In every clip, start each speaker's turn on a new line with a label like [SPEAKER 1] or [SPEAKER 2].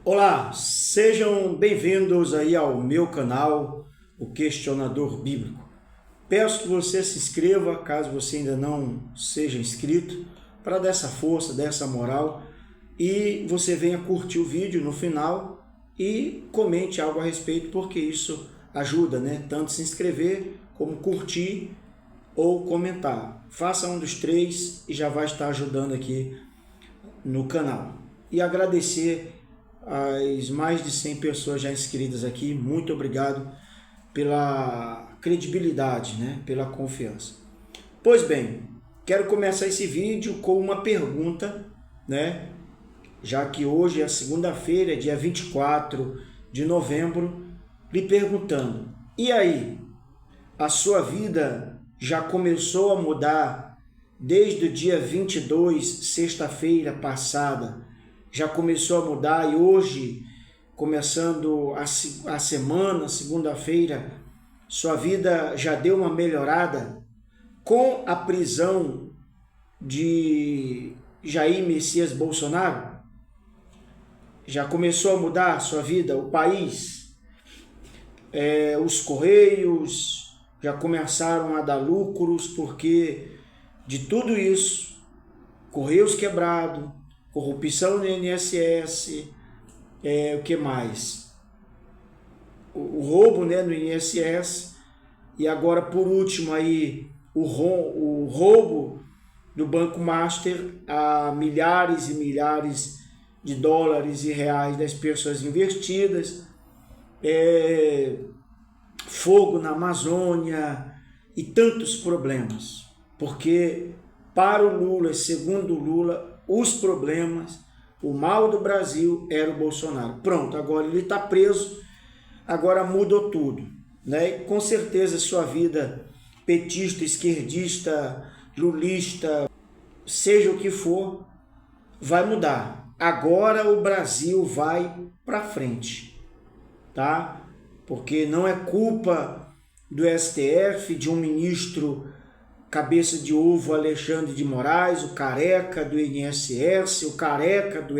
[SPEAKER 1] Olá, sejam bem-vindos aí ao meu canal, o Questionador Bíblico. Peço que você se inscreva, caso você ainda não seja inscrito, para dar essa força, dar essa moral, e você venha curtir o vídeo no final e comente algo a respeito, porque isso ajuda, né? Tanto se inscrever como curtir ou comentar. Faça um dos três e já vai estar ajudando aqui no canal. E agradecer as mais de 100 pessoas já inscritas aqui. Muito obrigado pela credibilidade, né? Pela confiança. Pois bem, quero começar esse vídeo com uma pergunta, né? Já que hoje é segunda-feira, dia 24 de novembro, lhe perguntando: e aí, a sua vida já começou a mudar desde o dia 22, sexta-feira passada? Já começou a mudar e hoje, começando a semana, segunda-feira, sua vida já deu uma melhorada? Com a prisão de Jair Messias Bolsonaro, já começou a mudar a sua vida, o país? Os Correios já começaram a dar lucros, porque de tudo isso, Correios quebrado, corrupção no INSS, o que mais? O roubo, né, no INSS, e agora por último aí o roubo do Banco Master a milhares e milhares de dólares e reais das pessoas investidas, fogo na Amazônia e tantos problemas, porque para o Lula, segundo o Lula, os problemas, o mal do Brasil era o Bolsonaro. Pronto, agora ele está preso, agora mudou tudo, né? E com certeza sua vida petista, esquerdista, lulista, seja o que for, vai mudar. Agora o Brasil vai para frente, tá? Porque não é culpa do STF, de um ministro cabeça de ovo Alexandre de Moraes, o careca do INSS, o careca do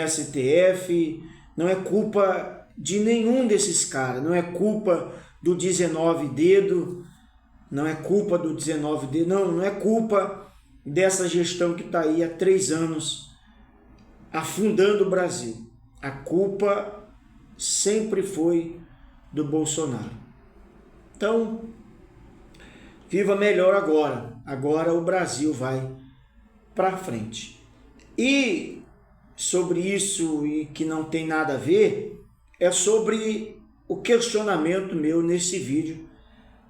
[SPEAKER 1] STF, não é culpa de nenhum desses caras, não é culpa do 19 dedo, não é culpa do 19 dedo, não é culpa dessa gestão que está aí há 3 anos afundando o Brasil. A culpa sempre foi do Bolsonaro. Então, viva melhor agora. Agora o Brasil vai para frente. E sobre isso, e que não tem nada a ver, é sobre o questionamento meu nesse vídeo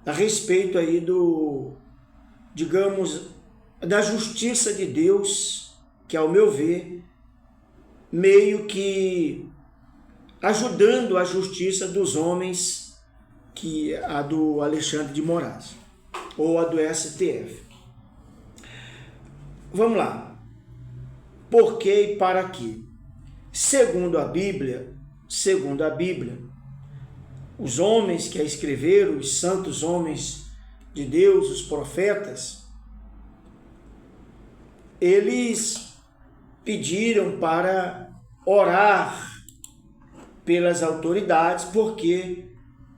[SPEAKER 1] a respeito aí da justiça de Deus, que ao meu ver, meio que ajudando a justiça dos homens, que a do Alexandre de Moraes ou a do STF. Vamos lá. Por que e para quê? Segundo a Bíblia, os homens que a escreveram, os santos homens de Deus, os profetas, eles pediram para orar pelas autoridades, porque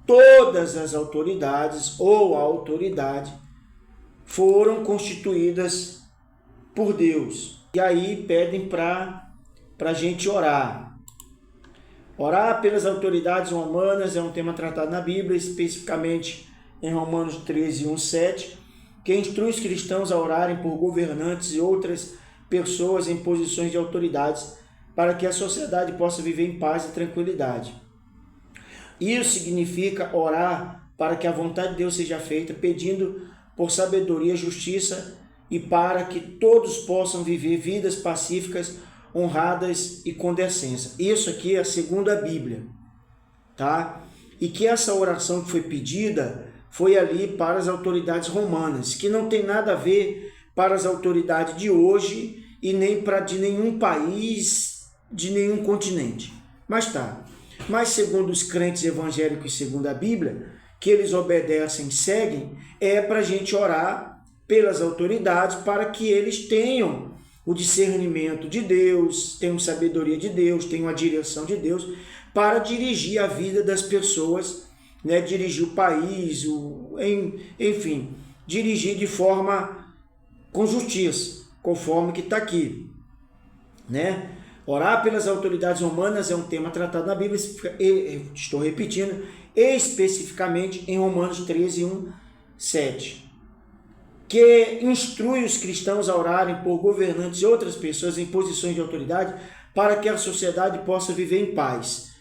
[SPEAKER 1] todas as autoridades ou a autoridade foram constituídas por Deus. E aí pedem para a gente orar. Orar pelas autoridades romanas é um tema tratado na Bíblia, especificamente em Romanos 13, 1, 7, que instrui os cristãos a orarem por governantes e outras pessoas em posições de autoridades para que a sociedade possa viver em paz e tranquilidade. Isso significa orar para que a vontade de Deus seja feita, pedindo por sabedoria, justiça e para que todos possam viver vidas pacíficas, honradas e com decência. Isso aqui é segundo a Bíblia, tá? E que essa oração que foi pedida foi ali para as autoridades romanas, que não tem nada a ver para as autoridades de hoje e nem para de nenhum país, de nenhum continente. Mas tá. Mas segundo os crentes evangélicos, segundo a Bíblia, que eles obedecem, seguem, é para a gente orar pelas autoridades para que eles tenham o discernimento de Deus, tenham sabedoria de Deus, tenham a direção de Deus para dirigir a vida das pessoas, né? Dirigir o país, enfim, dirigir de forma com justiça, conforme que está aqui, né? Orar pelas autoridades romanas é um tema tratado na Bíblia, estou repetindo, especificamente em Romanos 13, 1, 7, que instrui os cristãos a orarem por governantes e outras pessoas em posições de autoridade para que a sociedade possa viver em paz.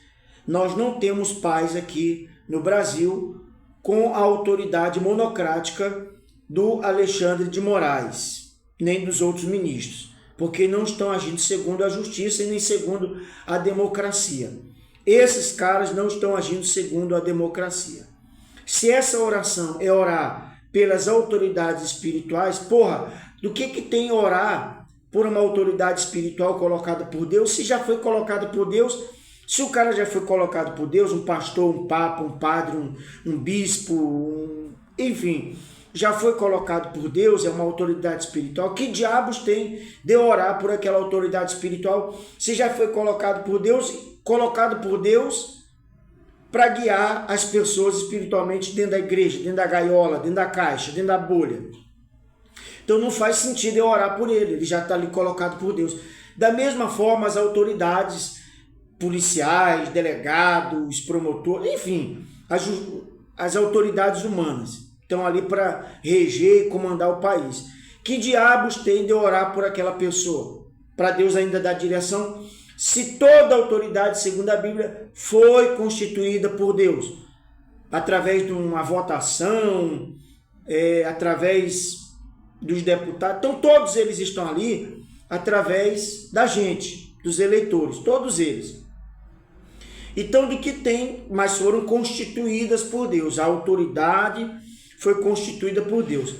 [SPEAKER 1] Nós não temos paz aqui no Brasil com a autoridade monocrática do Alexandre de Moraes, nem dos outros ministros, porque não estão agindo segundo a justiça e nem segundo a democracia. Esses caras não estão agindo segundo a democracia. Se essa oração é orar pelas autoridades espirituais, do que tem orar por uma autoridade espiritual colocada por Deus, se já foi colocada por Deus? Se o cara já foi colocado por Deus, um pastor, um papa, um padre, um bispo, enfim, já foi colocado por Deus, é uma autoridade espiritual, que diabos tem de orar por aquela autoridade espiritual se já foi colocado por Deus para guiar as pessoas espiritualmente dentro da igreja, dentro da gaiola, dentro da caixa, dentro da bolha? Então não faz sentido eu orar por ele já está ali colocado por Deus. Da mesma forma, as autoridades policiais, delegados, promotores, enfim, as autoridades humanas estão ali para reger e comandar o país. Que diabos tem de orar por aquela pessoa? Para Deus ainda dar direção? Se toda autoridade, segundo a Bíblia, foi constituída por Deus, através de uma votação, através dos deputados, então todos eles estão ali através da gente, dos eleitores, todos eles. Então, do que tem, mas foram constituídas por Deus. A autoridade foi constituída por Deus.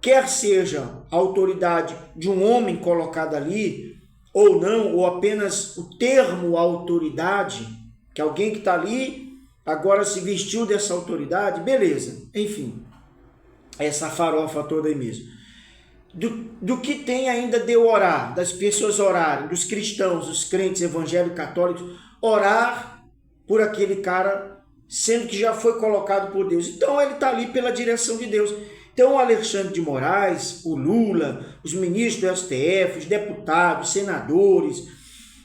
[SPEAKER 1] Quer seja a autoridade de um homem colocado ali, ou não, ou apenas o termo autoridade, que alguém que está ali agora se vestiu dessa autoridade, beleza, enfim, essa farofa toda aí mesmo. Do que tem ainda de orar, das pessoas orarem, dos cristãos, dos crentes evangélicos, católicos, orar por aquele cara, sendo que já foi colocado por Deus. Então ele está ali pela direção de Deus. Então o Alexandre de Moraes, o Lula, os ministros do STF, os deputados, senadores,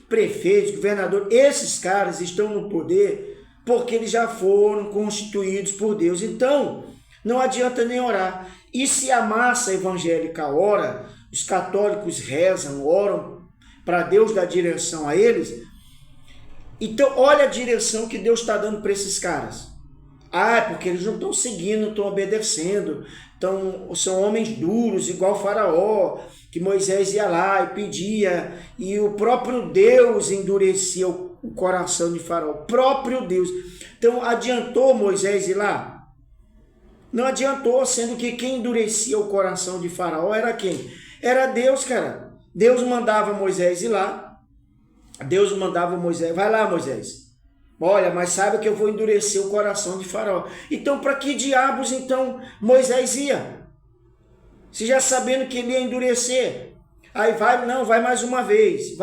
[SPEAKER 1] prefeitos, governadores, esses caras estão no poder porque eles já foram constituídos por Deus. Então não adianta nem orar. E se a massa evangélica ora, os católicos rezam, oram para Deus dar direção a eles, então olha a direção que Deus está dando para esses caras. Porque eles não estão seguindo, não estão obedecendo, são homens duros, igual Faraó, que Moisés ia lá e pedia, e o próprio Deus endurecia o coração de Faraó, o próprio Deus. Então adiantou Moisés ir lá? Não adiantou, sendo que quem endurecia o coração de Faraó era quem? Era Deus, cara. Deus mandava Moisés ir lá, Deus mandava Moisés, vai lá Moisés, olha, mas saiba que eu vou endurecer o coração de Faraó. Então para que diabos então Moisés ia? Se já sabendo que ele ia endurecer, aí vai mais uma vez,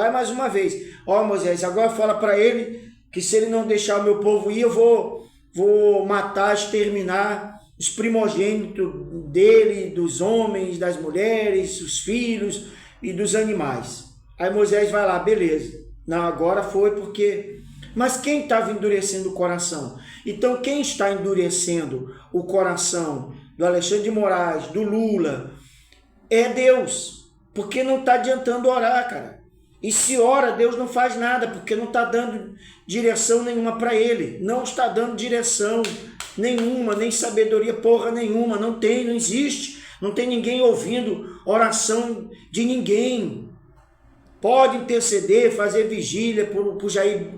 [SPEAKER 1] Moisés, agora fala para ele que se ele não deixar o meu povo ir, eu vou matar, exterminar os primogênitos dele, dos homens, das mulheres, os filhos e dos animais. Aí Moisés vai lá, beleza. Não, agora foi porque... Mas quem estava endurecendo o coração? Então quem está endurecendo o coração do Alexandre de Moraes, do Lula, é Deus. Porque não está adiantando orar, cara. E se ora, Deus não faz nada, porque não está dando direção nenhuma para ele. Não está dando direção nenhuma, nem sabedoria porra nenhuma. Não existe. Não tem ninguém ouvindo oração de ninguém. Pode interceder, fazer vigília por Jair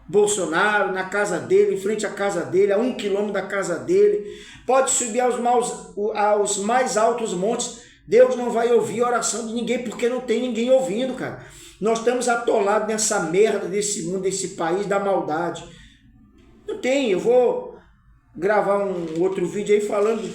[SPEAKER 1] Bolsonaro na casa dele, em frente à casa dele, a 1 quilômetro da casa dele. Pode subir aos mais altos montes. Deus não vai ouvir a oração de ninguém, porque não tem ninguém ouvindo, cara. Nós estamos atolados nessa merda desse mundo, desse país, da maldade. Não tem, eu vou gravar um outro vídeo aí falando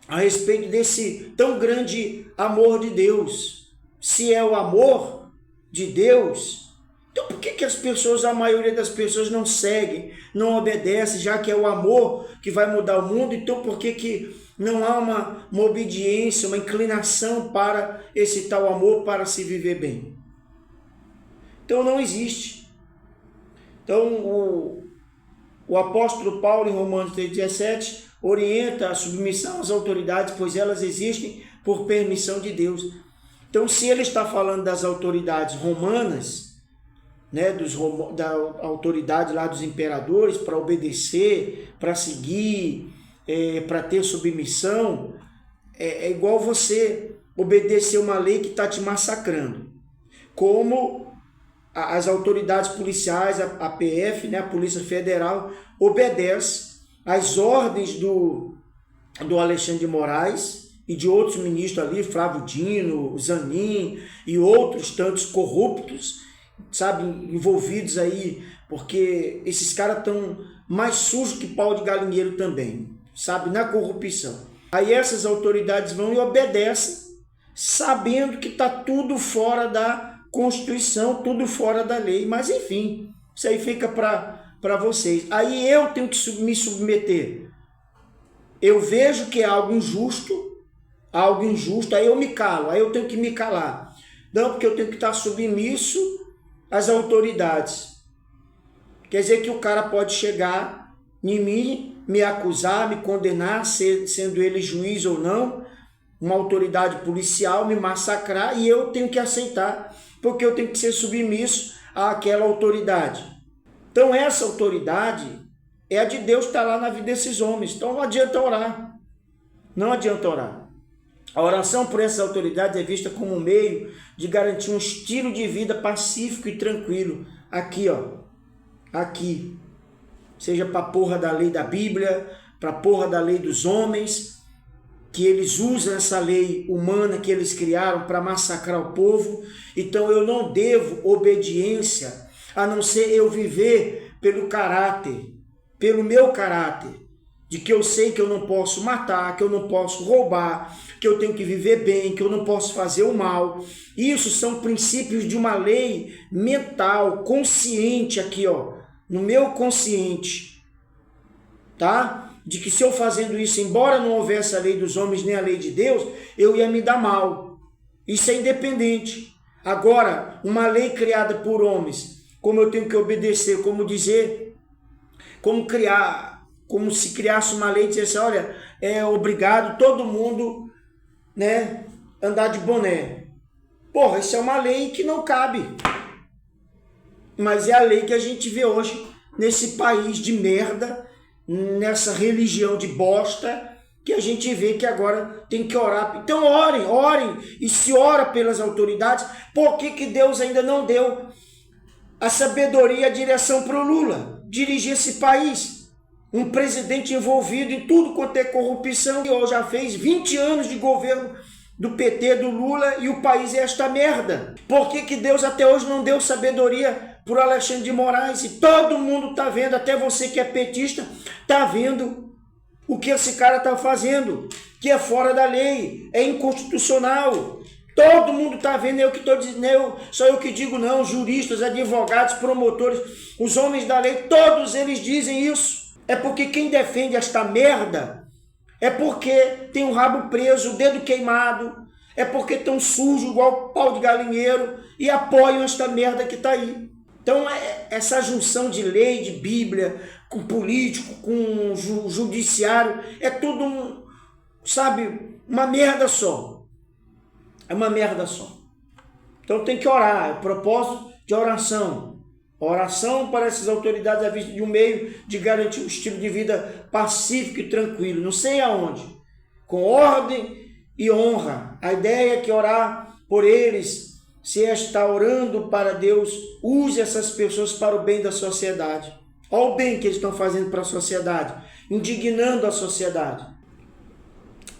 [SPEAKER 1] a respeito desse tão grande amor de Deus. se é o amor de Deus, então por que as pessoas, a maioria das pessoas não seguem, não obedecem, já que é o amor que vai mudar o mundo? Então por que não há uma obediência, uma inclinação para esse tal amor, para se viver bem? Então não existe. Então o apóstolo Paulo, em Romanos 3,17, orienta a submissão às autoridades, pois elas existem por permissão de Deus. Então, se ele está falando das autoridades romanas, né, da autoridade lá dos imperadores, para obedecer, para seguir, para ter submissão, é igual você obedecer uma lei que está te massacrando. Como as autoridades policiais, a PF, né, a Polícia Federal, obedece às ordens do Alexandre de Moraes e de outros ministros ali, Flávio Dino, Zanin e outros tantos corruptos, sabe, envolvidos aí, porque esses caras estão mais sujos que pau de galinheiro também, sabe, na corrupção. Aí essas autoridades vão e obedecem, sabendo que está tudo fora da Constituição, tudo fora da lei, mas enfim, isso aí fica para vocês. Aí eu tenho que me submeter. Eu vejo que é algo injusto, aí eu me calo, aí eu tenho que me calar. Não, porque eu tenho que estar submisso às autoridades. Quer dizer que o cara pode chegar em mim, me acusar, me condenar, sendo ele juiz ou não, uma autoridade policial, me massacrar, e eu tenho que aceitar, porque eu tenho que ser submisso àquela autoridade. Então essa autoridade é a de Deus que está lá na vida desses homens. Então não adianta orar. Não adianta orar. A oração por essas autoridades é vista como um meio de garantir um estilo de vida pacífico e tranquilo. Aqui, ó. Aqui. Seja para a porra da lei da Bíblia, para a porra da lei dos homens, que eles usam essa lei humana que eles criaram para massacrar o povo. Então eu não devo obediência, a não ser eu viver pelo caráter, pelo meu caráter, de que eu sei que eu não posso matar, que eu não posso roubar, que eu tenho que viver bem, que eu não posso fazer o mal. Isso são princípios de uma lei mental, consciente aqui, ó, no meu consciente, tá? De que se eu fazendo isso, embora não houvesse a lei dos homens nem a lei de Deus, eu ia me dar mal. Isso é independente. Agora, uma lei criada por homens, como eu tenho que obedecer, como dizer, como se criasse uma lei e dissesse, olha, é obrigado todo mundo, né, andar de boné. Porra, isso é uma lei que não cabe. Mas é a lei que a gente vê hoje nesse país de merda, nessa religião de bosta, que a gente vê que agora tem que orar. Então orem, e se ora pelas autoridades. Por que Deus ainda não deu a sabedoria e a direção para o Lula dirigir esse país? Um presidente envolvido em tudo quanto é corrupção, que já fez 20 anos de governo do PT, do Lula, e o país é esta merda. Por que Deus até hoje não deu sabedoria para o Alexandre de Moraes? E todo mundo está vendo, até você que é petista, está vendo o que esse cara está fazendo, que é fora da lei, é inconstitucional. Todo mundo está vendo, eu que estou dizendo, só eu que digo não, juristas, advogados, promotores, os homens da lei, todos eles dizem isso. É porque quem defende esta merda é porque tem o rabo preso, o dedo queimado, é porque estão sujos igual pau de galinheiro e apoiam esta merda que está aí. Então essa junção de lei, de Bíblia, com político, com judiciário, é tudo, sabe, uma merda só. É uma merda só. Então tem que orar, é o propósito de oração. Oração para essas autoridades à vista de um meio de garantir um estilo de vida pacífico e tranquilo, não sei aonde, com ordem e honra. A ideia é que orar por eles, se está orando para Deus, use essas pessoas para o bem da sociedade. Olha o bem que eles estão fazendo para a sociedade, indignando a sociedade.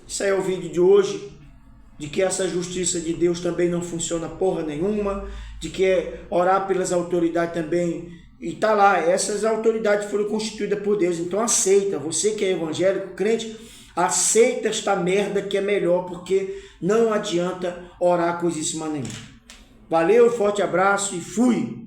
[SPEAKER 1] Isso aí é o vídeo de hoje, de que essa justiça de Deus também não funciona porra nenhuma, de que orar pelas autoridades também, e tá lá, essas autoridades foram constituídas por Deus, então aceita, você que é evangélico, crente, Aceita esta merda que é melhor, porque não adianta orar coisíssima nenhuma. Valeu, forte abraço e fui!